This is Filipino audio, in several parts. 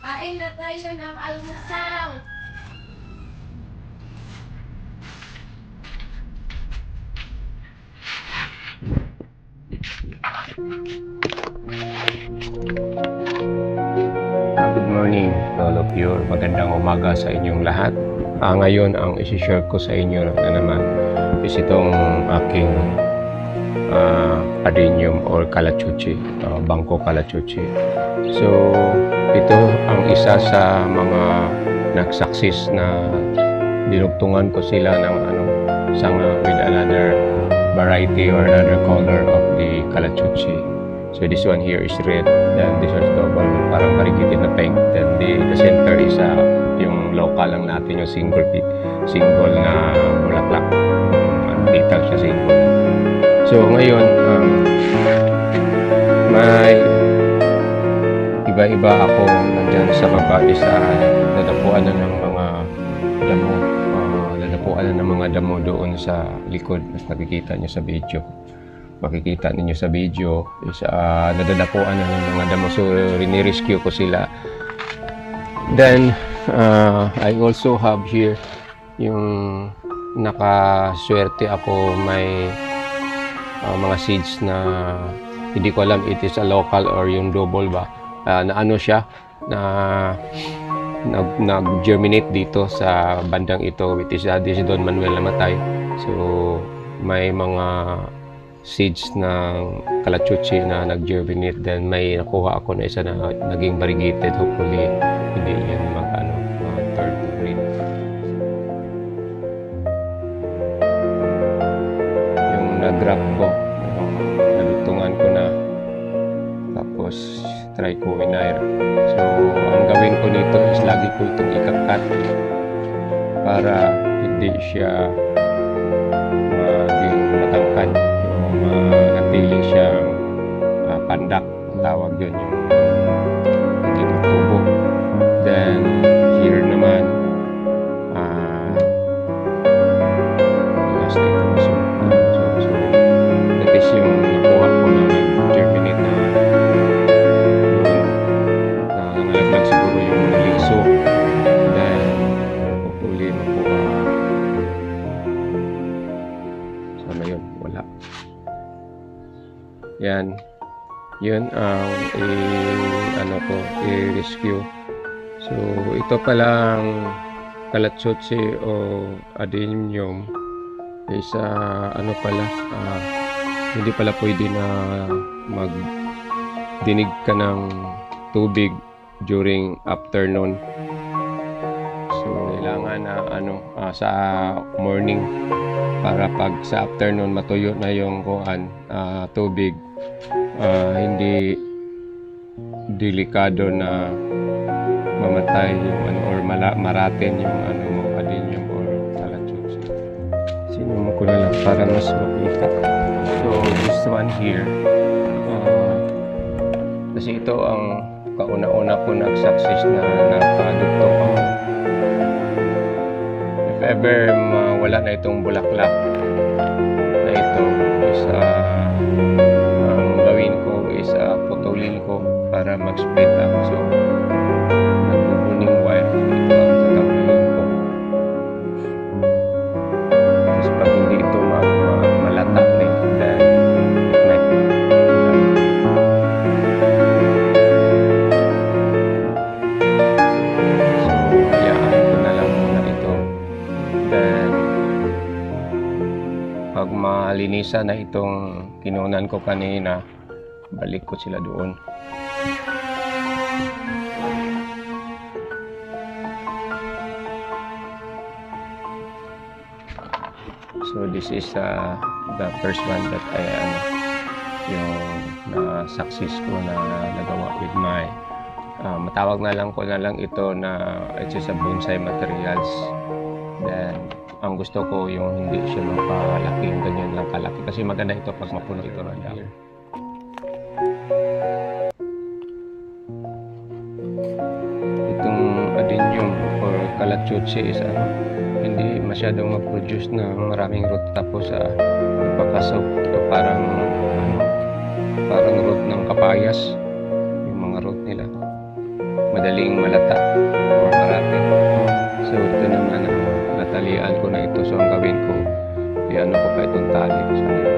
Kain na tayo ng almusal. Good morning to all of you. Magandang umaga sa inyong lahat. Ngayon ang isi-share ko sa inyo na naman is itong aking adenium or calachuchi, bangko calachuchi. So ito ang isa sa mga nagsaksis na dinugtungan ko sila ng sanga with another variety or another color of the calachuchi. So this one here is red, then this one is double, parang marigitin na pink. Then the center is yung local lang natin, yung single na bulaklak. Detail siya single. So ngayon, may iba-iba ako nandyan sa baba, isa nadapuan na ng mga damo. Nadapuan na ng mga damo doon sa likod, mas nakikita nyo sa video. Makikita ninyo sa video is nadadapuan na ng mga damo, so rinirescue ko sila. Then I also have here yung nakaswerte ako, may mga seeds na hindi ko alam it is a local or yung double ba, na ano siya na nag-germinate dito sa bandang ito, which is this is Don Manuel Namatay. So may mga seeds ng calachuchi na nag-germinate, then may nakuha ako na isa na naging variegated. Hopefully hindi yan third grade. Yung nag-grab ko, nalutungan ko na, tapos try ko inair. So ang gawin ko dito is lagi ko itong ikakat para hindi siya maging matangkad, manatili siyang pandak, tawag yun, yung hindi tutubo. Then here naman last item, so that is yung nakuha ko na nag-germinate na nalaglag siguro yung liso. Then hopefully makuha. Sana yun, wala. Yan, yun ang i-rescue. So ito palang calachuchi o adenium is hindi pala pwede na magdinig ka ng tubig during afternoon. So kailangan na sa morning, para pag sa afternoon matuyo na yung tubig, hindi delikado na mamatay yung or maraten yung adenium or calachuchi. Sinuma ko na lang para mas makita. So this one here, kasi ito ang kauna-una ko nag-success na nakadugtong ako. If ever mawala na itong bulaklak na ito, is ang gawin ko is putulin ko para mag-spread up. So nagbubuning wire, ito ang tatanggalin ko. Kasi pag hindi ito malatak na, then it might so hayaan ko na lang muna ito. Then pag malinisan na itong kinunan ko kanina, balik ko sila doon. So this is the first one that yung na-success ko na nagawa with my matawag na lang ko na lang ito na it's just a bonsai materials. Then ang gusto ko yung hindi siya mapalaki, yung ganyan lang kalaki, kasi maganda ito pag mapuno ito na dahil. Itong adenium or calachuchi is hindi masyadong mag-produce ng maraming root, tapos nagpapasok ito parang root ng kapayas, yung mga root nila. Madali galing Malata or Marate. So ito naman, natalian ko na ito. So ang gawin ko, i-ano ko pa itong tali sa ito.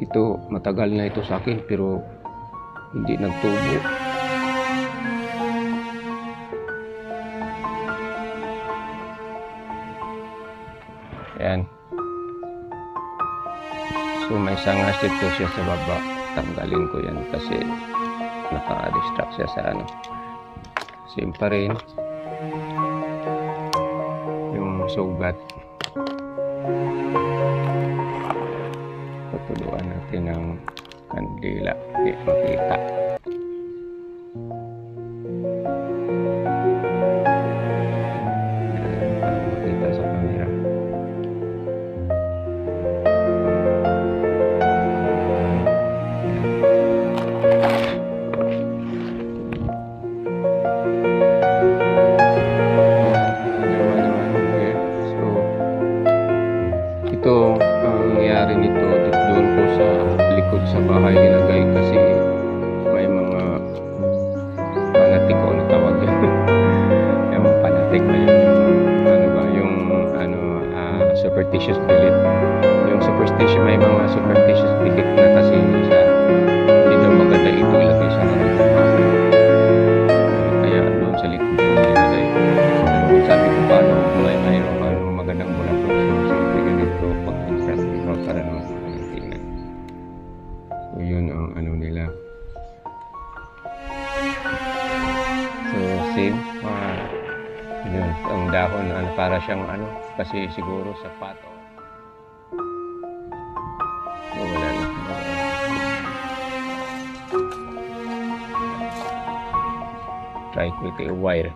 Ito, matagal na ito sa akin pero hindi nagtubo. Ayan. So may sangas dito siya sa baba. Tanggalin ko yan kasi naka-distract siya sa ano. Same pa rin yung sugat. Tutuluan natin ng kandila. Hindi makita. Para makita sa camera. So, ito ang nangyari nito. Doon ko sa likod sa bahay nilagay kasi may mga panatik o natawag yan. Yung panatik na yun. Ano ba? Yung superstitious belief. Yung superstitious, may mga superstitious belief na kasi sa hindi daw maganda ito ilagay sa harap ng bahay. Kaya doon sa likod ko nilagay. Pero sabi ko paano mayroong magandang bulaklak. So, siyempre ganito pag insert ito para naman tingnan. So, yun ang ano nila. So, same. Yun, ang dahon, para siyang kasi siguro sapat. So, wala na. Try with a wire.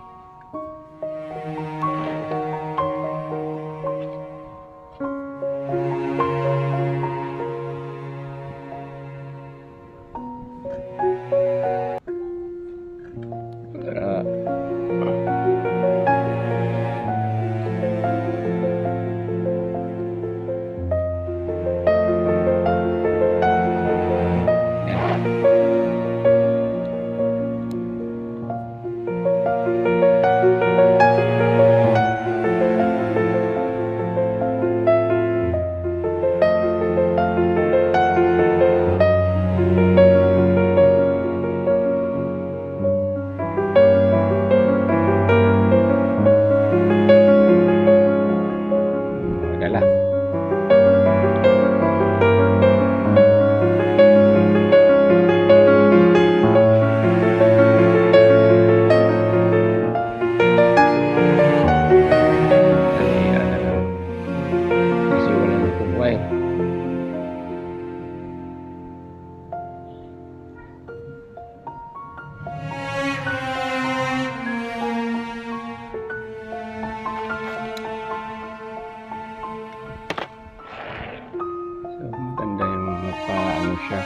siya.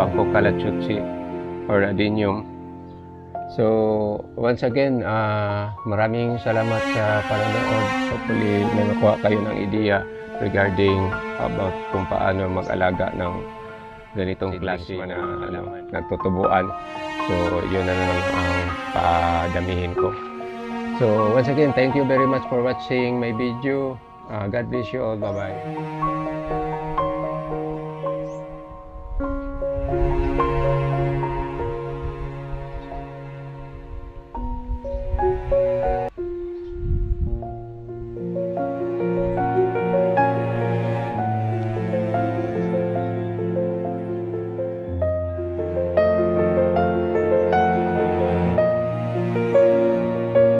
Bangkok Calachutsi or Adenium. So, once again, maraming salamat sa panonood. Hopefully, may makuha kayo ng idea regarding about kung paano mag-alaga ng ganitong klase na nagtutubuan. So, yun na lang ang padamihin ko. So, once again, thank you very much for watching my video. God bless you all. Bye-bye.